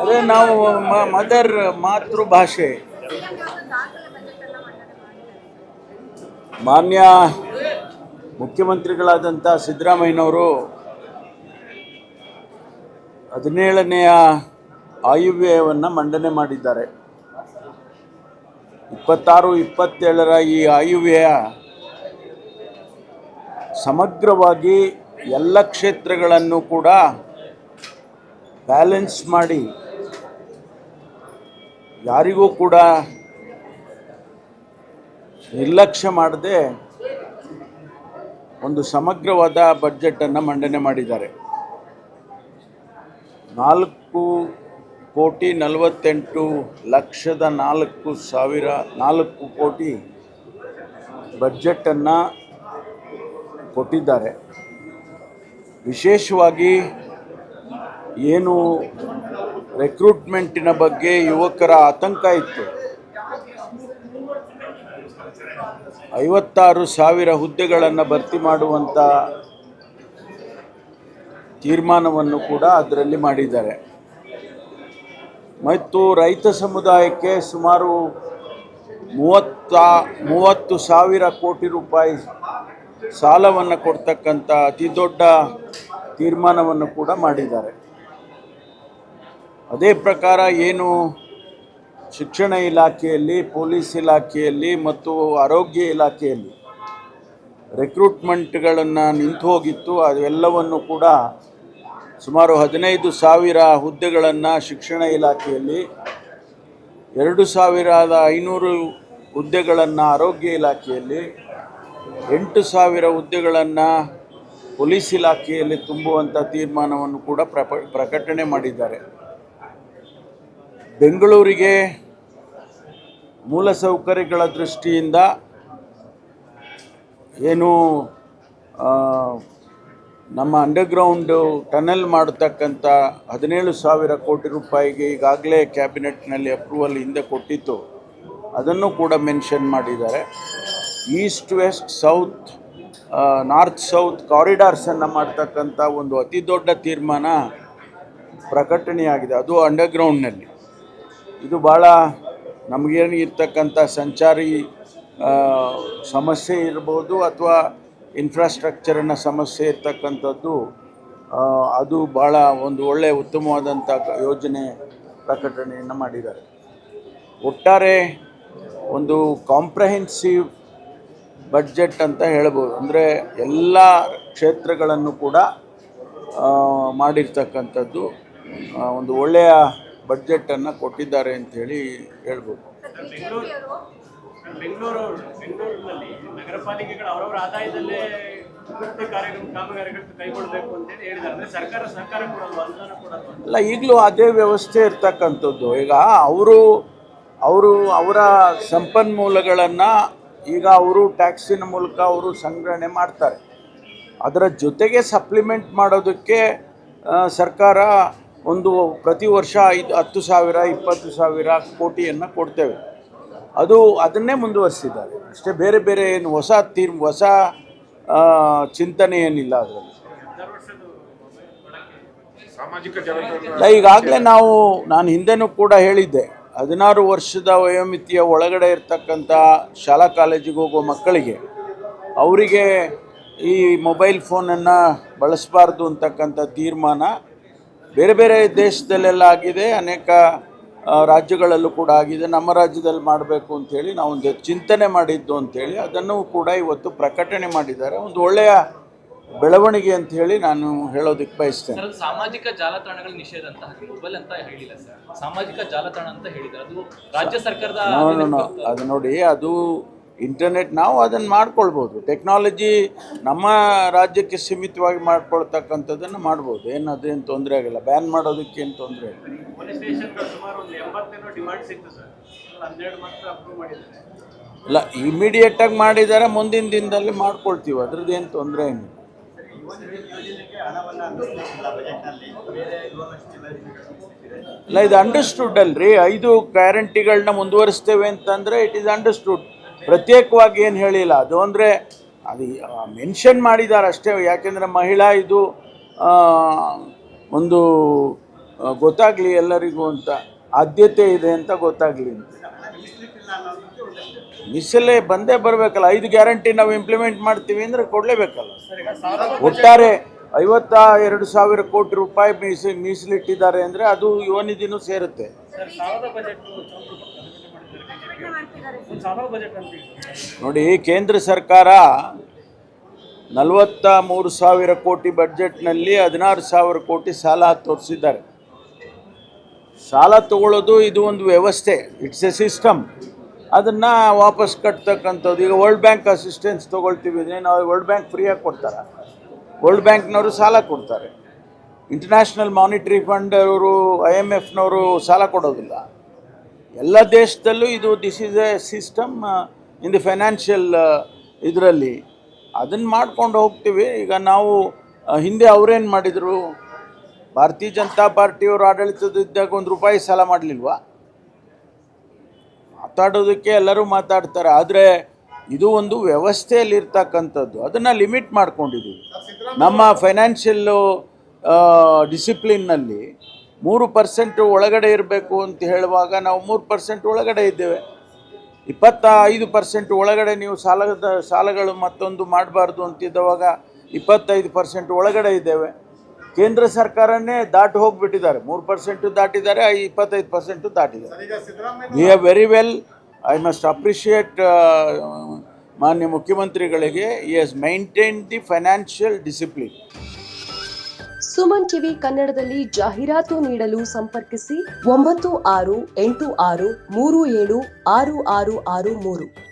ಅದೇ ನಾವು ಮದರ್ ಮಾತೃಭಾಷೆ ಮಾನ್ಯ ಮುಖ್ಯಮಂತ್ರಿಗಳಾದಂಥ ಸಿದ್ದರಾಮಯ್ಯನವರು 17ನೆಯ ಆಯವ್ಯಯವನ್ನು ಮಂಡನೆ ಮಾಡಿದ್ದಾರೆ. 26-27ರ ಈ ಆಯವ್ಯಯ ಸಮಗ್ರವಾಗಿ ಎಲ್ಲ ಕ್ಷೇತ್ರಗಳನ್ನು ಕೂಡ ಬ್ಯಾಲೆನ್ಸ್ ಮಾಡಿ ಯಾರಿಗೂ ಕೂಡ ನಿರ್ಲಕ್ಷ್ಯ ಮಾಡದೆ ಒಂದು ಸಮಗ್ರವಾದ ಬಜೆಟನ್ನು ಮಂಡನೆ ಮಾಡಿದ್ದಾರೆ. 4,48,04,000 ಕೋಟಿ ಬಜೆಟನ್ನು ಕೊಟ್ಟಿದ್ದಾರೆ. ವಿಶೇಷವಾಗಿ ಏನು ರಿಕ್ರೂಟ್ಮೆಂಟಿನ ಬಗ್ಗೆ ಯುವಕರ ಆತಂಕ ಇತ್ತು, 56,000 ಹುದ್ದೆಗಳನ್ನು ಭರ್ತಿ ಮಾಡುವಂಥ ತೀರ್ಮಾನವನ್ನು ಕೂಡ ಅದರಲ್ಲಿ ಮಾಡಿದ್ದಾರೆ. ಮತ್ತು ರೈತ ಸಮುದಾಯಕ್ಕೆ ಸುಮಾರು 30,000 ಕೋಟಿ ರೂಪಾಯಿ ಸಾಲವನ್ನು ಕೊಡ್ತಕ್ಕಂಥ ಅತಿ ದೊಡ್ಡ ತೀರ್ಮಾನವನ್ನು ಕೂಡ ಮಾಡಿದ್ದಾರೆ. ಅದೇ ಪ್ರಕಾರ ಏನು ಶಿಕ್ಷಣ ಇಲಾಖೆಯಲ್ಲಿ, ಪೊಲೀಸ್ ಇಲಾಖೆಯಲ್ಲಿ ಮತ್ತು ಆರೋಗ್ಯ ಇಲಾಖೆಯಲ್ಲಿ ರಿಕ್ರೂಟ್ಮೆಂಟ್ಗಳನ್ನು ನಿಂತು ಹೋಗಿತ್ತು, ಅವೆಲ್ಲವನ್ನು ಕೂಡ ಸುಮಾರು 15,000 ಹುದ್ದೆಗಳನ್ನು ಶಿಕ್ಷಣ ಇಲಾಖೆಯಲ್ಲಿ, 2,500 ಹುದ್ದೆಗಳನ್ನು ಆರೋಗ್ಯ ಇಲಾಖೆಯಲ್ಲಿ, 8,000 ಹುದ್ದೆಗಳನ್ನು ಪೊಲೀಸ್ ಇಲಾಖೆಯಲ್ಲಿ ತುಂಬುವಂಥ ತೀರ್ಮಾನವನ್ನು ಕೂಡ ಪ್ರಕಟಣೆ ಮಾಡಿದ್ದಾರೆ. ಬೆಂಗಳೂರಿಗೆ ಮೂಲಸೌಕರ್ಯಗಳ ದೃಷ್ಟಿಯಿಂದ ಏನು ನಮ್ಮ ಅಂಡರ್ಗ್ರೌಂಡು ಟನಲ್ ಮಾಡತಕ್ಕಂಥ 17,000 ಕೋಟಿ ರೂಪಾಯಿಗೆ ಈಗಾಗಲೇ ಕ್ಯಾಬಿನೆಟ್ನಲ್ಲಿ ಅಪ್ರೂವಲ್ ಹಿಂದೆ ಕೊಟ್ಟಿತ್ತು, ಅದನ್ನು ಕೂಡ ಮೆನ್ಷನ್ ಮಾಡಿದ್ದಾರೆ. East west south north south ಕಾರಿಡಾರ್ಸನ್ನು ಮಾಡ್ತಕ್ಕಂಥ ಒಂದು ಅತಿ ದೊಡ್ಡ ತೀರ್ಮಾನ ಪ್ರಕಟಣೆಯಾಗಿದೆ, ಅದು ಅಂಡರ್ಗ್ರೌಂಡ್ನಲ್ಲಿ. ಇದು ಭಾಳ ನಮಗೇನು ಇರ್ತಕ್ಕಂಥ ಸಂಚಾರಿ ಸಮಸ್ಯೆ ಇರ್ಬೋದು ಅಥವಾ ಇನ್ಫ್ರಾಸ್ಟ್ರಕ್ಚರನ್ನ ಸಮಸ್ಯೆ ಇರ್ತಕ್ಕಂಥದ್ದು, ಅದು ಭಾಳ ಒಂದು ಒಳ್ಳೆಯ ಉತ್ತಮವಾದಂಥ ಯೋಜನೆ ಪ್ರಕಟಣೆಯನ್ನು ಮಾಡಿದ್ದಾರೆ. ಒಟ್ಟಾರೆ ಒಂದು ಕಾಂಪ್ರಹೆನ್ಸಿವ್ ಬಡ್ಜೆಟ್ ಅಂತ ಹೇಳ್ಬೋದು. ಅಂದರೆ ಎಲ್ಲ ಕ್ಷೇತ್ರಗಳನ್ನು ಕೂಡ ಮಾಡಿರ್ತಕ್ಕಂಥದ್ದು ಒಂದು ಒಳ್ಳೆಯ ಬಡ್ಜೆಟನ್ನು ಕೊಟ್ಟಿದ್ದಾರೆ ಅಂಥೇಳಿ ಹೇಳ್ಬೋದು. ಬೆಂಗಳೂರಿನಲ್ಲಿ ನಗರ ಪಾಲಿಕೆಗಳು ಅವರವರ ಆದಾಯದಲ್ಲೇ ಕಾಮಗಾರಿಗಳು ಕೈಗೊಳ್ಳಬೇಕು ಅಂತೇಳಿ ಹೇಳಿದ್ದಾರೆ. ಅಂದರೆ ಸರ್ಕಾರ ಸಹಕಾರ ಕೊಡೋದು, ಅನುದಾನ ಕೊಡೋದು ಅಲ್ಲ, ಈಗಲೂ ಅದೇ ವ್ಯವಸ್ಥೆ ಇರ್ತಕ್ಕಂಥದ್ದು. ಈಗ ಅವರು ಅವರ ಸಂಪನ್ಮೂಲಗಳನ್ನು ಈಗ ಅವರು ಟ್ಯಾಕ್ಸಿನ ಮೂಲಕ ಅವರು ಸಂಗ್ರಹಣೆ ಮಾಡ್ತಾರೆ. ಅದರ ಜೊತೆಗೆ ಸಪ್ಲಿಮೆಂಟ್ ಮಾಡೋದಕ್ಕೆ ಸರ್ಕಾರ ಒಂದು ಪ್ರತಿ ವರ್ಷ 10,000 20,000 ಕೋಟಿಯನ್ನು ಕೊಡ್ತೇವೆ. ಅದನ್ನೇ ಮುಂದುವರಿಸಿದ್ದಾರೆ ಅಷ್ಟೇ, ಬೇರೆ ಬೇರೆ ಏನು ಹೊಸ ಚಿಂತನೆ ಏನಿಲ್ಲ ಅದರಲ್ಲಿ. ಈಗಾಗಲೇ ನಾನು ಹಿಂದೆನೂ ಕೂಡ ಹೇಳಿದ್ದೆ, 16 ವರ್ಷದ ವಯೋಮಿತಿಯ ಒಳಗಡೆ ಇರ್ತಕ್ಕಂಥ ಶಾಲಾ ಕಾಲೇಜಿಗೆ ಹೋಗುವ ಮಕ್ಕಳಿಗೆ ಅವರಿಗೆ ಈ ಮೊಬೈಲ್ ಫೋನನ್ನು ಬಳಸಬಾರ್ದು ಅಂತಕ್ಕಂಥ ತೀರ್ಮಾನ ಬೇರೆ ಬೇರೆ ದೇಶದಲ್ಲೆಲ್ಲ ಆಗಿದೆ, ಅನೇಕ ರಾಜ್ಯಗಳಲ್ಲೂ ಕೂಡ ಆಗಿದೆ. ನಮ್ಮ ರಾಜ್ಯದಲ್ಲಿ ಮಾಡಬೇಕು ಅಂಥೇಳಿ ನಾವೊಂದು ಚಿಂತನೆ ಮಾಡಿದ್ದು ಅಂಥೇಳಿ ಅದನ್ನು ಕೂಡ ಇವತ್ತು ಪ್ರಕಟಣೆ ಮಾಡಿದ್ದಾರೆ. ಒಂದು ಒಳ್ಳೆಯ ಬೆಳವಣಿಗೆ ಅಂತ ಹೇಳಿ ನಾನು ಹೇಳೋದಕ್ಕೆ ಬಯಸ್ತೇನೆ. ಸಾಮಾಜಿಕ ಜಾಲತಾಣಗಳ ನಿಷೇಧ ಅಂತ ಮೊಬೈಲ್ ಅಂತ ಹೇಳಿಲ್ಲ ಸರ್, ಸಾಮಾಜಿಕ ಜಾಲತಾಣ ಅಂತ ಹೇಳಿದ್ದಾರೆ. ಅದು ರಾಜ್ಯ ಸರ್ಕಾರದ ಅದು ನೋಡಿ, ಅದು ಇಂಟರ್ನೆಟ್ ನಾವು ಅದನ್ನು ಮಾಡ್ಕೊಳ್ಬೋದು. ಟೆಕ್ನಾಲಜಿ ನಮ್ಮ ರಾಜ್ಯಕ್ಕೆ ಸೀಮಿತವಾಗಿ ಮಾಡ್ಕೊಳ್ತಕ್ಕಂಥದ್ದನ್ನು ಮಾಡ್ಬೋದು, ಅದೇನು ತೊಂದರೆ ಆಗಿಲ್ಲ. ಬ್ಯಾನ್ ಮಾಡೋದಕ್ಕೆ ಏನು ತೊಂದರೆ ಇಲ್ಲ. ಇಲ್ಲ, ಇಮಿಡಿಯೇಟಾಗಿ ಮಾಡಿದ್ದಾರೆ, ಮುಂದಿನ ದಿನದಲ್ಲಿ ಮಾಡ್ಕೊಳ್ತೀವಿ, ಅದ್ರದ್ದು ಏನು ತೊಂದರೆ ಏನಿಲ್ಲ. ಇಲ್ಲ, ಇದು ಅಂಡರ್ಸ್ಟುಡ್ ಅಲ್ರಿ. 5 ಗ್ಯಾರಂಟಿಗಳನ್ನ ಮುಂದುವರಿಸ್ತೇವೆ ಅಂತಂದರೆ ಇಟ್ ಈಸ್ ಅಂಡರ್ಸ್ಟುಡ್. ಪ್ರತ್ಯೇಕವಾಗಿ ಏನು ಹೇಳಿಲ್ಲ. ಅದು ಅಂದರೆ ಅದು ಮೆನ್ಷನ್ ಮಾಡಿದ್ದಾರೆ ಅಷ್ಟೇ. ಯಾಕೆಂದರೆ ಮಹಿಳಾ ಇದು ಒಂದು ಗೊತ್ತಾಗಲಿ ಎಲ್ಲರಿಗೂ ಅಂತ, ಆದ್ಯತೆ ಇದೆ ಅಂತ ಗೊತ್ತಾಗಲಿ ಅಂತ. ಮೀಸಲೇ ಬಂದೇ ಬರಬೇಕಲ್ಲ. 5 ಗ್ಯಾರಂಟಿ ನಾವು ಇಂಪ್ಲಿಮೆಂಟ್ ಮಾಡ್ತೀವಿ ಅಂದರೆ ಕೊಡಲೇಬೇಕಲ್ಲ. ಒಟ್ಟಾರೆ 52,000 ಕೋಟಿ ರೂಪಾಯಿ ಮೀಸಲಿಟ್ಟಿದ್ದಾರೆ ಅಂದರೆ ಅದು ಯುವ ನಿಧಿನೂ ಸೇರುತ್ತೆ. ನೋಡಿ, ಕೇಂದ್ರ ಸರ್ಕಾರ 43,000 ಕೋಟಿ ಬಡ್ಜೆಟ್ನಲ್ಲಿ 16,000 ಕೋಟಿ ಸಾಲ ತೋರಿಸಿದ್ದಾರೆ. ಸಾಲ ತಗೊಳ್ಳೋದು ಇದು ಒಂದು ವ್ಯವಸ್ಥೆ, ಇಟ್ಸ್ ಎ ಸಿಸ್ಟಮ್. ಅದನ್ನು ವಾಪಸ್ ಕಟ್ತಕ್ಕಂಥದ್ದು. ಈಗ ವರ್ಲ್ಡ್ ಬ್ಯಾಂಕ್ ಅಸಿಸ್ಟೆನ್ಸ್ ತೊಗೊಳ್ತೀವಿ ಅಂದರೆ ನಾವು ವರ್ಲ್ಡ್ ಬ್ಯಾಂಕ್ ಫ್ರೀಯಾಗಿ ಕೊಡ್ತಾರೆ. ವರ್ಲ್ಡ್ ಬ್ಯಾಂಕ್ನವರು ಸಾಲ ಕೊಡ್ತಾರೆ. ಇಂಟರ್ನ್ಯಾಷನಲ್ ಮಾನಿಟರಿ ಫಂಡ್ ಅವರು, IMFನವರು ಸಾಲ ಕೊಡೋದಿಲ್ಲ. ಎಲ್ಲ ದೇಶದಲ್ಲೂ ಇದು this is A system in the financial ಇದರಲ್ಲಿ. ಅದನ್ನು ಮಾಡ್ಕೊಂಡು ಹೋಗ್ತೀವಿ. ಈಗ ನಾವು ಹಿಂದೆ ಅವರೇನು ಮಾಡಿದರು? ಭಾರತೀಯ ಜನತಾ ಪಾರ್ಟಿಯವರು ಆಡಳಿತದಿದ್ದಾಗ ₹1 ಸಾಲ ಮಾಡಲಿಲ್ವಾ? ಮಾತಾಡೋದಕ್ಕೆ ಎಲ್ಲರೂ ಮಾತಾಡ್ತಾರೆ, ಆದರೆ ಇದು ಒಂದು ವ್ಯವಸ್ಥೆಯಲ್ಲಿರ್ತಕ್ಕಂಥದ್ದು. ಅದನ್ನು ಲಿಮಿಟ್ ಮಾಡ್ಕೊಂಡಿದ್ದೀವಿ. ನಮ್ಮ ಫೈನಾನ್ಷಿಯಲ್ಲು ಡಿಸಿಪ್ಲಿನ್ನಲ್ಲಿ 3% ಒಳಗಡೆ ಇರಬೇಕು ಅಂತ ಹೇಳುವಾಗ ನಾವು 3% ಒಳಗಡೆ ಇದ್ದೇವೆ. 25% ಒಳಗಡೆ ನೀವು ಸಾಲಗಳು ಮತ್ತೊಂದು ಮಾಡಬಾರ್ದು ಅಂತಿದ್ದವಾಗ 25% ಒಳಗಡೆ ಇದ್ದೇವೆ. ಕೇಂದ್ರ ಸರ್ಕಾರನೇ ದಾಟಿ ಹೋಗಿಬಿಟ್ಟಿದ್ದಾರೆ. 3% ದಾಟಿದ್ದಾರೆ, 25% ದಾಟಿದ್ದಾರೆ. We are very well. I must appreciate ಮಾನ್ಯ ಮುಖ್ಯಮಂತ್ರಿಗಳಿಗೆ. He has maintain the financial discipline. Suman TV ಕನ್ನಡದಲ್ಲಿ ಜಾಹೀರಾತು ನೀಡಲು ಸಂಪರ್ಕಿಸಿ 9686376663.